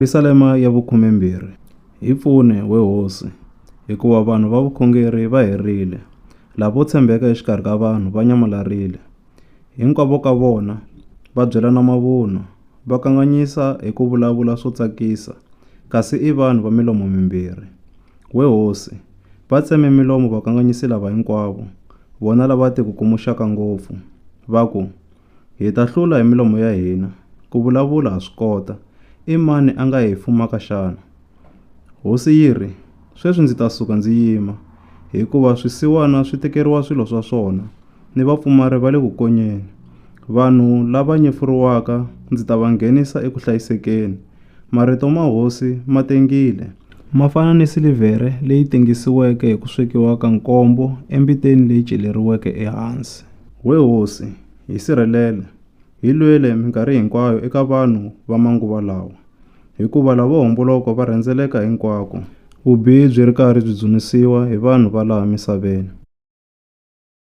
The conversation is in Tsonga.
Pisalema ya vu-12 hi pfune we hosi, hikuva vanhu va vukhongeri va herile, lavo tshembeka exikarhi ka vanhu va nyamalarile. Hinkwavo ka vona va byelana mavunwa, va kanganyisa hi ku vulavula swo tsakisa, kasi i vanhu va milomo mimbirhi. We hosi, va tseme milomo vakanganyisi lava hinkwavo, vona lava tikukumuxaka ngopfu. Va ku, hi ta hlula hi milomo ya hina, ku vulavula ha swi kota, i mani a nga hi fumaka xana? Hosi yi ri, sweswi ndzi ta suka ndzi yima, hikuva swisiwana swi tekeriwa swilo swa swona, ni vapfumari va le ku konyeni. Vanhu lava nyefuriwaka ndzi ta va nghenisa eku hlayisekeni. Marito ma hosi ma tengile, ma fana ni silivhere leyi tengisiweke hi ku swekiwa ka nkombo embiteni leyi celeriweke ehansi. We hosi, hi sirhelele, hi lwele minkarhi hinkwayo eka vanhu va manguva lawa, hikuva lavo homboloko va rhendzeleka hinkwako. Vubihi byi ri karhi byi dzunisiwa hi vanhu va laha misaveni.